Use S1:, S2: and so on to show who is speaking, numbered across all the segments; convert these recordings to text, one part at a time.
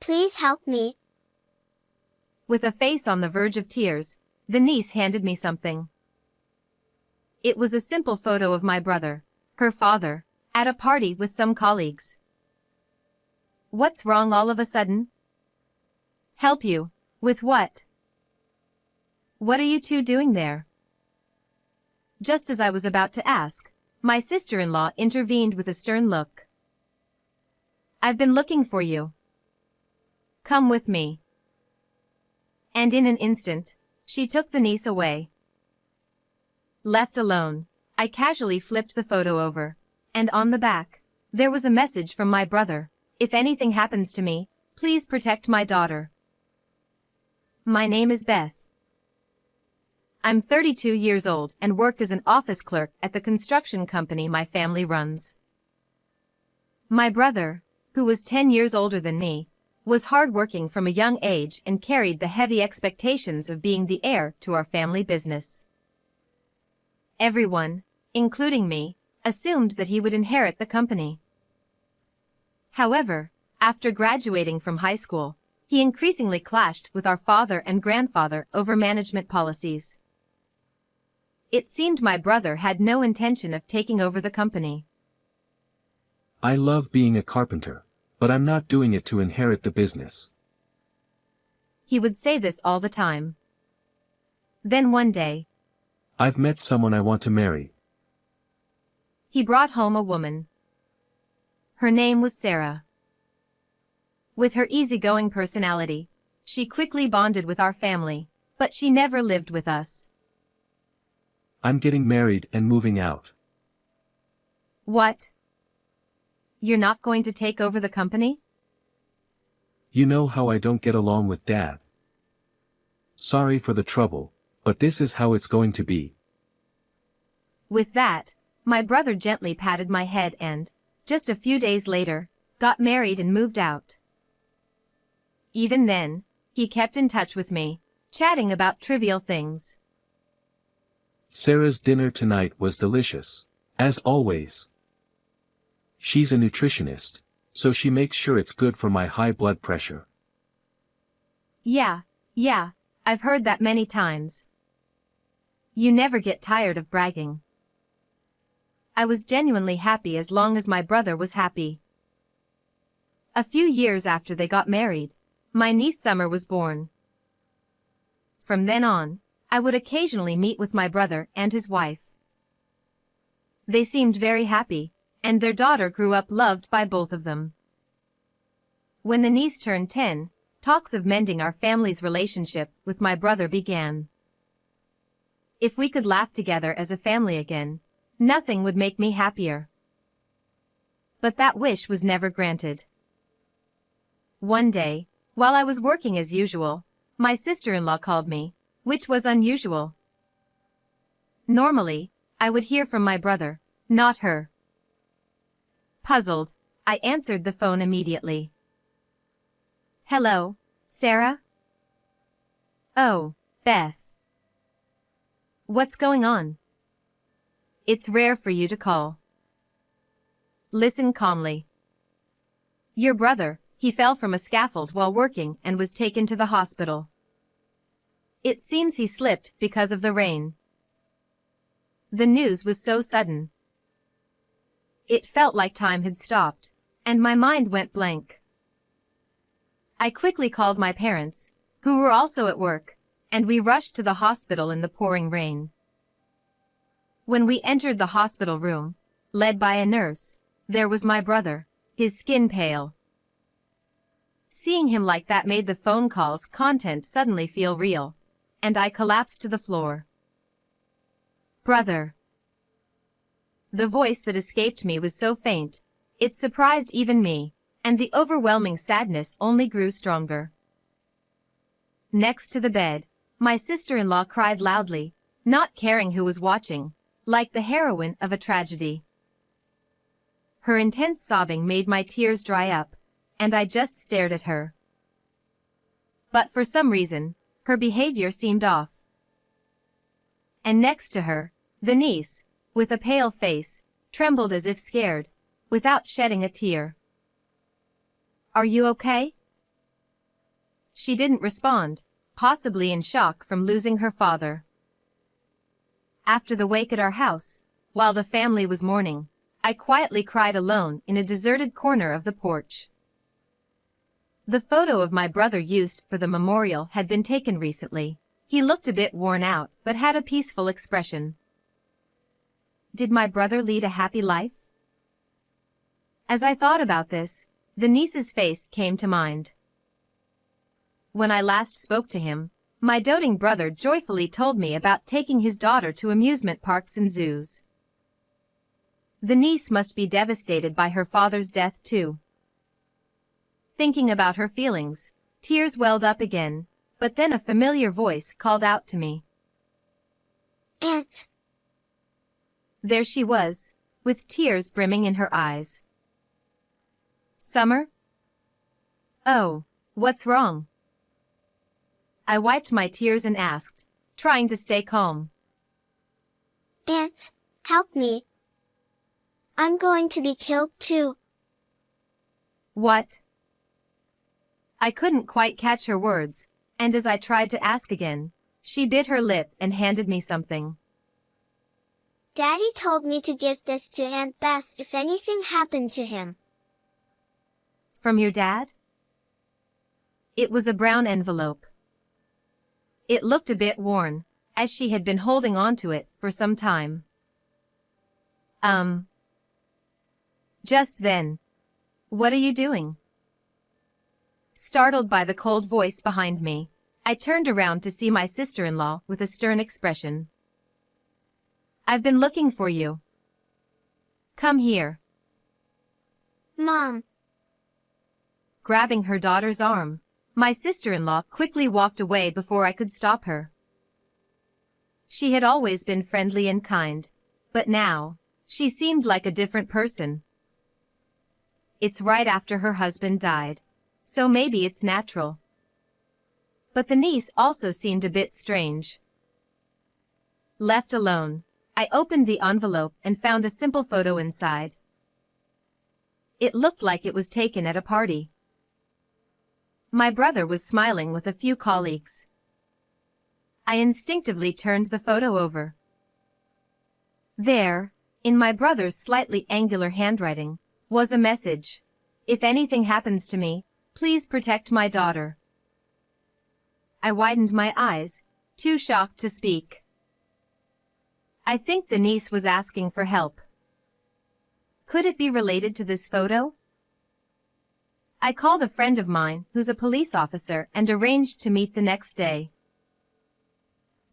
S1: please help me?
S2: With a face on the verge of tears, the niece handed me something. It was a simple photo of my brother, her father, at a party with some colleagues. What's wrong all of a sudden? Help you? With what? What are you two doing there? Just as I was about to ask, my sister-in-law intervened with a stern look. I've been looking for you. Come with me. And in an instant, she took the niece away. Left alone, I casually flipped the photo over, and on the back, there was a message from my brother. If anything happens to me, please protect my daughter. My name is Beth. I'm 32 years old and work as an office clerk at the construction company my family runs. My brother, who was 10 years older than me, was hardworking from a young age and carried the heavy expectations of being the heir to our family business. Everyone, including me, assumed that he would inherit the company. However, after graduating from high school, he increasingly clashed with our father and grandfather over management policies. It seemed my brother had no intention of taking over the company.
S3: I love being a carpenter, but I'm not doing it to inherit the business.
S2: He would say this all the time. Then one day,
S3: I've met someone I want to marry.
S2: He brought home a woman. Her name was Sarah. With her easygoing personality, she quickly bonded with our family, but she never lived with us.
S3: I'm getting married and moving out.
S2: What? You're not going to take over the company?
S3: You know how I don't get along with Dad. Sorry for the trouble, but this is how it's going to be.
S2: With that, my brother gently patted my head and, just a few days later, got married and moved out. Even then, he kept in touch with me, chatting about trivial things.
S3: Sarah's dinner tonight was delicious, as always. She's a nutritionist, so she makes sure it's good for my high blood pressure.
S2: Yeah, I've heard that many times. You never get tired of bragging. I was genuinely happy as long as my brother was happy. A few years after they got married, my niece Summer was born. From then on, I would occasionally meet with my brother and his wife. They seemed very happy, and their daughter grew up loved by both of them. When the niece turned 10, talks of mending our family's relationship with my brother began. If we could laugh together as a family again, nothing would make me happier. But that wish was never granted. One day, while I was working as usual, my sister-in-law called me, which was unusual. Normally, I would hear from my brother, not her. Puzzled, I answered the phone immediately. Hello, Sarah? Oh, Beth. What's going on? It's rare for you to call. Listen calmly. Your brother, he fell from a scaffold while working and was taken to the hospital. It seems he slipped because of the rain. The news was so sudden. It felt like time had stopped, and my mind went blank. I quickly called my parents, who were also at work, and we rushed to the hospital in the pouring rain. When we entered the hospital room, led by a nurse, there was my brother, his skin pale. Seeing him like that made the phone call's content suddenly feel real, and I collapsed to the floor. Brother. The voice that escaped me was so faint, it surprised even me, and the overwhelming sadness only grew stronger. Next to the bed, my sister-in-law cried loudly, not caring who was watching, like the heroine of a tragedy. Her intense sobbing made my tears dry up, and I just stared at her. But for some reason, her behavior seemed off. And next to her, the niece, with a pale face, trembled as if scared, without shedding a tear. Are you okay? She didn't respond, possibly in shock from losing her father. After the wake at our house, while the family was mourning, I quietly cried alone in a deserted corner of the porch. The photo of my brother used for the memorial had been taken recently. He looked a bit worn out, but had a peaceful expression. Did my brother lead a happy life? As I thought about this, the niece's face came to mind. When I last spoke to him, my doting brother joyfully told me about taking his daughter to amusement parks and zoos. The niece must be devastated by her father's death too. Thinking about her feelings, tears welled up again, but then a familiar voice called out to me.
S1: Aunt.
S2: There she was, with tears brimming in her eyes. Summer? Oh, what's wrong? I wiped my tears and asked, trying to stay calm.
S1: Aunt, help me. I'm going to be killed too.
S2: What? I couldn't quite catch her words, and as I tried to ask again, she bit her lip and handed me something.
S1: Daddy told me to give this to Aunt Beth if anything happened to him.
S2: From your dad? It was a brown envelope. It looked a bit worn, as she had been holding on to it for some time. Just then. What are you doing? Startled by the cold voice behind me, I turned around to see my sister-in-law with a stern expression. I've been looking for you. Come here.
S1: Mom.
S2: Grabbing her daughter's arm, my sister-in-law quickly walked away before I could stop her. She had always been friendly and kind, but now, she seemed like a different person. It's right after her husband died, so maybe it's natural. But the niece also seemed a bit strange. Left alone, I opened the envelope and found a simple photo inside. It looked like it was taken at a party. My brother was smiling with a few colleagues. I instinctively turned the photo over. There, in my brother's slightly angular handwriting, was a message. If anything happens to me, please protect my daughter. I widened my eyes, too shocked to speak. I think the niece was asking for help. Could it be related to this photo? I called a friend of mine who's a police officer and arranged to meet the next day.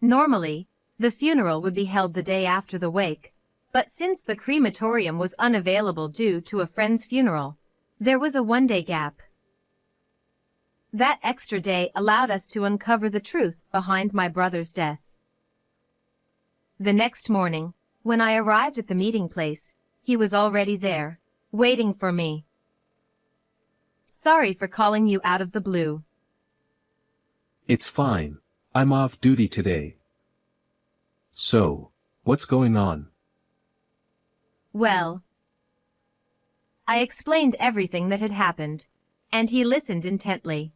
S2: Normally, the funeral would be held the day after the wake, but since the crematorium was unavailable due to a friend's funeral, there was a one-day gap. That extra day allowed us to uncover the truth behind my brother's death. The next morning, when I arrived at the meeting place, he was already there, waiting for me. Sorry for calling you out of the blue.
S3: It's fine. I'm off duty today. So, what's going on?
S2: Well, I explained everything that had happened, and he listened intently.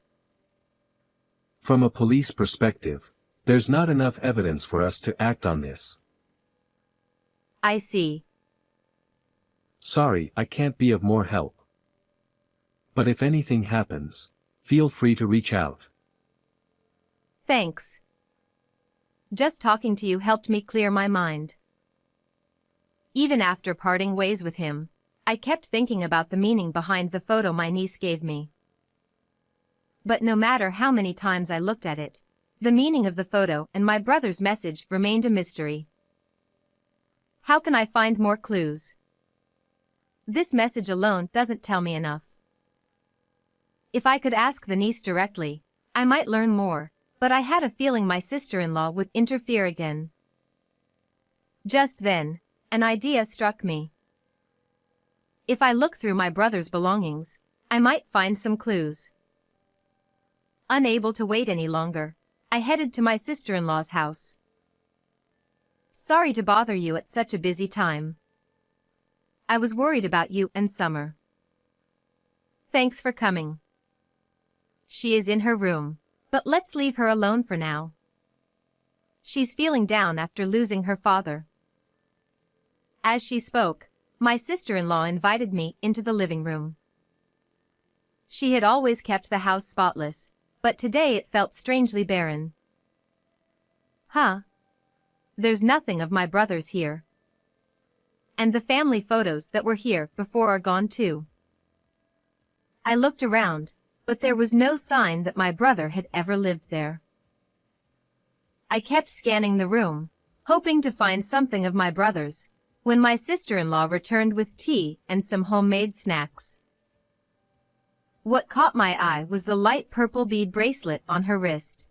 S3: From a police perspective, there's not enough evidence for us to act on this.
S2: I see.
S3: Sorry, I can't be of more help. But if anything happens, feel free to reach out.
S2: Thanks. Just talking to you helped me clear my mind. Even after parting ways with him, I kept thinking about the meaning behind the photo my niece gave me. But no matter how many times I looked at it, the meaning of the photo and my brother's message remained a mystery. How can I find more clues? This message alone doesn't tell me enough. If I could ask the niece directly, I might learn more, but I had a feeling my sister-in-law would interfere again. Just then, an idea struck me. If I look through my brother's belongings, I might find some clues. Unable to wait any longer, I headed to my sister-in-law's house. Sorry to bother you at such a busy time. I was worried about you and Summer. Thanks for coming. She is in her room. But let's leave her alone for now. She's feeling down after losing her father. As she spoke, my sister-in-law invited me into the living room. She had always kept the house spotless, but today it felt strangely barren. Huh? There's nothing of my brothers here. And the family photos that were here before are gone too. I looked around, but there was no sign that my brother had ever lived there. I kept scanning the room, hoping to find something of my brothers, when my sister-in-law returned with tea and some homemade snacks. What caught my eye was the light purple bead bracelet on her wrist.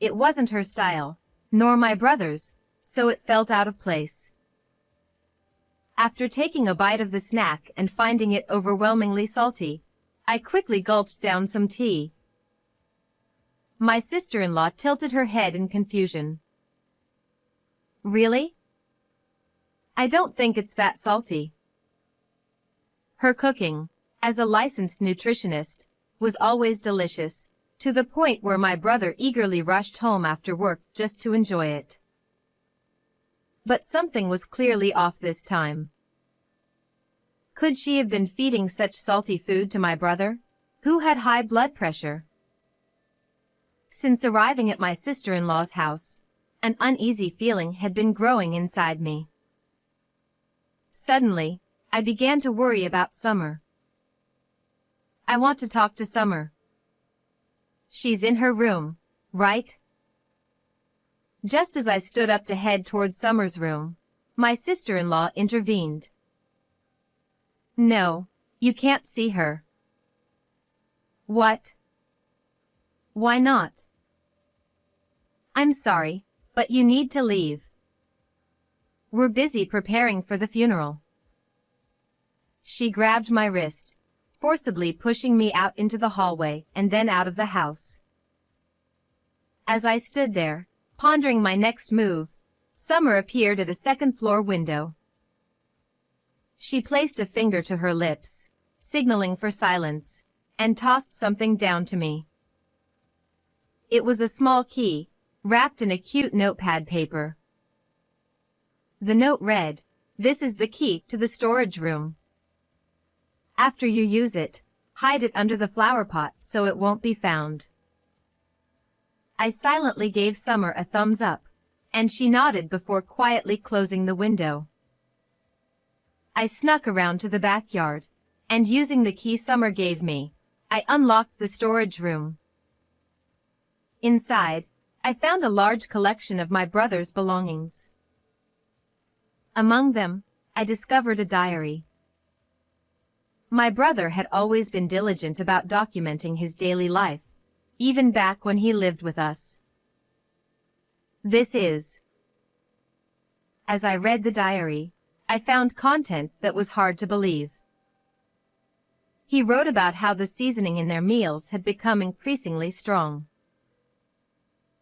S2: It wasn't her style, nor my brother's, so it felt out of place. After taking a bite of the snack and finding it overwhelmingly salty, I quickly gulped down some tea. My sister-in-law tilted her head in confusion. Really? I don't think it's that salty. Her cooking, as a licensed nutritionist, was always delicious, to the point where my brother eagerly rushed home after work just to enjoy it. But something was clearly off this time. Could she have been feeding such salty food to my brother, who had high blood pressure? Since arriving at my sister-in-law's house, an uneasy feeling had been growing inside me. Suddenly, I began to worry about Summer. I want to talk to Summer. She's in her room, right? Just as I stood up to head toward Summer's room, my sister-in-law intervened. No, you can't see her. What? Why not? I'm sorry, but you need to leave. We're busy preparing for the funeral. She grabbed my wrist, forcibly pushing me out into the hallway and then out of the house. As I stood there, pondering my next move, Summer appeared at a second-floor window. She placed a finger to her lips, signaling for silence, and tossed something down to me. It was a small key, wrapped in a cute notepad paper. The note read, "This is the key to the storage room. After you use it, hide it under the flower pot so it won't be found." I silently gave Summer a thumbs up, and she nodded before quietly closing the window. I snuck around to the backyard, and using the key Summer gave me, I unlocked the storage room. Inside, I found a large collection of my brother's belongings. Among them, I discovered a diary. My brother had always been diligent about documenting his daily life, even back when he lived with us. This is. As I read the diary, I found content that was hard to believe. He wrote about how the seasoning in their meals had become increasingly strong.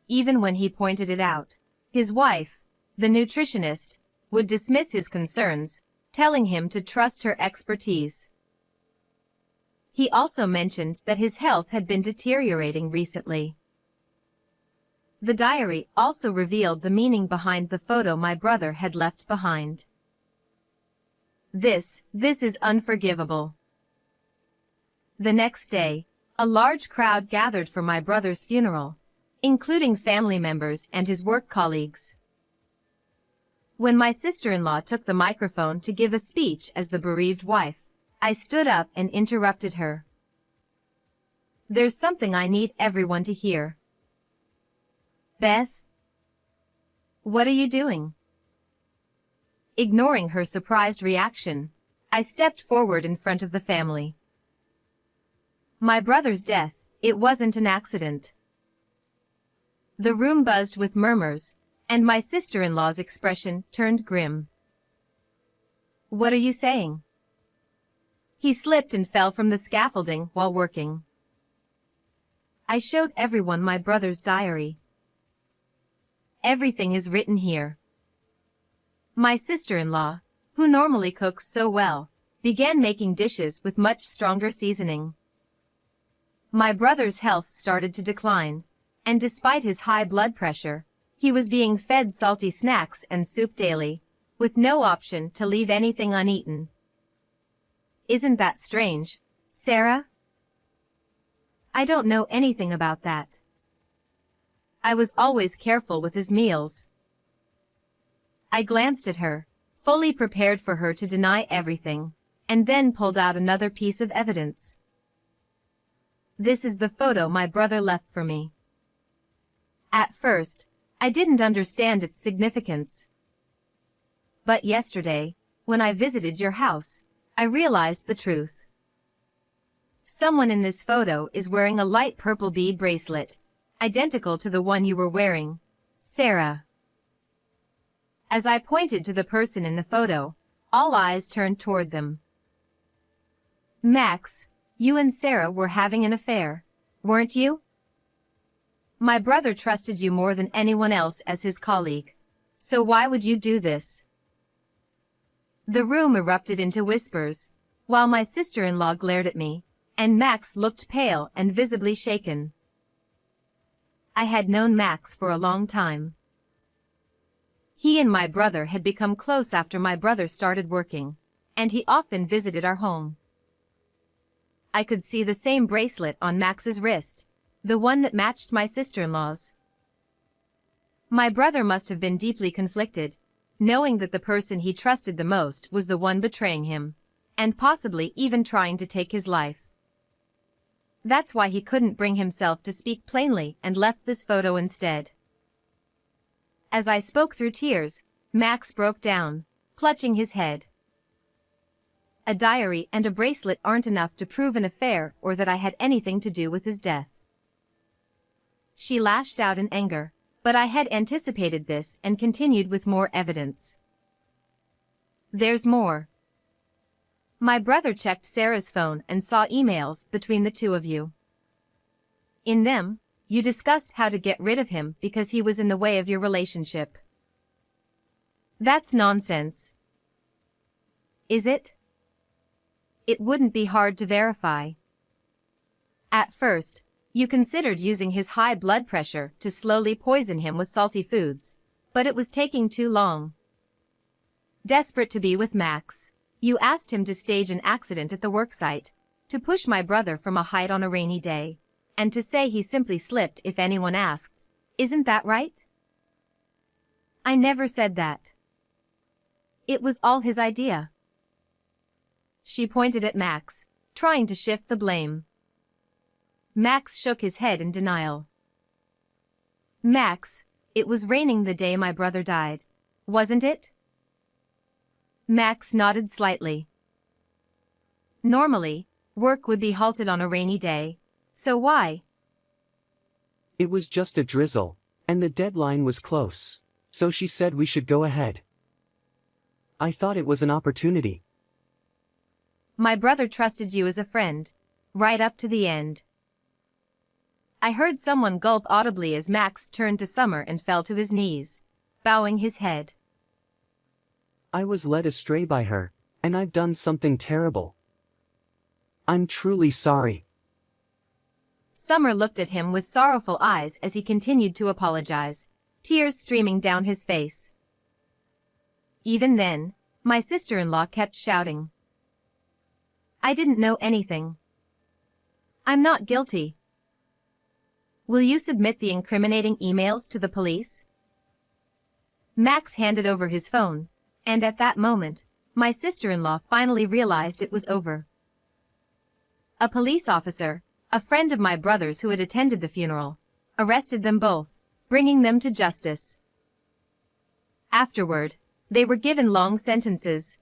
S2: Even when he pointed it out, his wife, the nutritionist, would dismiss his concerns, telling him to trust her expertise. He also mentioned that his health had been deteriorating recently. The diary also revealed the meaning behind the photo my brother had left behind. This is unforgivable. The next day, a large crowd gathered for my brother's funeral, including family members and his work colleagues. When my sister-in-law took the microphone to give a speech as the bereaved wife, I stood up and interrupted her. There's something I need everyone to hear. Beth? What are you doing? Ignoring her surprised reaction, I stepped forward in front of the family. My brother's death, it wasn't an accident. The room buzzed with murmurs, and my sister-in-law's expression turned grim. What are you saying? He slipped and fell from the scaffolding while working. I showed everyone my brother's diary. Everything is written here. My sister-in-law, who normally cooks so well, began making dishes with much stronger seasoning. My brother's health started to decline, and despite his high blood pressure, he was being fed salty snacks and soup daily, with no option to leave anything uneaten. Isn't that strange, Sarah? I don't know anything about that. I was always careful with his meals. I glanced at her, fully prepared for her to deny everything, and then pulled out another piece of evidence. This is the photo my brother left for me. At first, I didn't understand its significance. But yesterday, when I visited your house, I realized the truth. Someone in this photo is wearing a light purple bead bracelet, identical to the one you were wearing, Sarah. As I pointed to the person in the photo, all eyes turned toward them. Max, you and Sarah were having an affair, weren't you? My brother trusted you more than anyone else as his colleague. So why would you do this? The room erupted into whispers, while my sister-in-law glared at me, and Max looked pale and visibly shaken. I had known Max for a long time. He and my brother had become close after my brother started working, and he often visited our home. I could see the same bracelet on Max's wrist, the one that matched my sister-in-law's. My brother must have been deeply conflicted, knowing that the person he trusted the most was the one betraying him, and possibly even trying to take his life. That's why he couldn't bring himself to speak plainly and left this photo instead. As I spoke through tears, Max broke down, clutching his head. A diary and a bracelet aren't enough to prove an affair or that I had anything to do with his death. She lashed out in anger, but I had anticipated this and continued with more evidence. There's more. My brother checked Sarah's phone and saw emails between the two of you. In them, you discussed how to get rid of him because he was in the way of your relationship. That's nonsense. Is it? It wouldn't be hard to verify. At first, you considered using his high blood pressure to slowly poison him with salty foods, but it was taking too long. Desperate to be with Max, you asked him to stage an accident at the worksite, to push my brother from a height on a rainy day, and to say he simply slipped if anyone asked. Isn't that right? I never said that. It was all his idea. She pointed at Max, trying to shift the blame. Max shook his head in denial. Max, it was raining the day my brother died, wasn't it? Max nodded slightly. Normally, work would be halted on a rainy day, so why?
S4: It was just a drizzle, and the deadline was close, so she said we should go ahead. I thought it was an opportunity.
S2: My brother trusted you as a friend, right up to the end. I heard someone gulp audibly as Max turned to Summer and fell to his knees, bowing his head.
S4: I was led astray by her, and I've done something terrible. I'm truly sorry.
S2: Summer looked at him with sorrowful eyes as he continued to apologize, tears streaming down his face. Even then, my sister-in-law kept shouting. I didn't know anything. I'm not guilty. Will you submit the incriminating emails to the police? Max handed over his phone, and at that moment, my sister-in-law finally realized it was over. A police officer, a friend of my brother's who had attended the funeral, arrested them both, bringing them to justice. Afterward, they were given long sentences.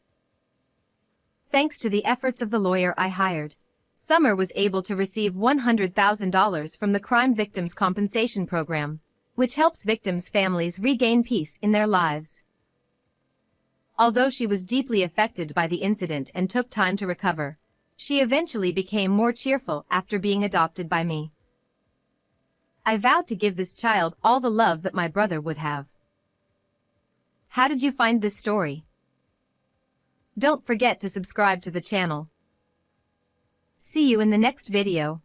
S2: Thanks to the efforts of the lawyer I hired, Summer was able to receive $100,000 from the Crime Victims Compensation Program, which helps victims' families regain peace in their lives. Although she was deeply affected by the incident and took time to recover, she eventually became more cheerful after being adopted by me. I vowed to give this child all the love that my brother would have. How did you find this story? Don't forget to subscribe to the channel. See you in the next video.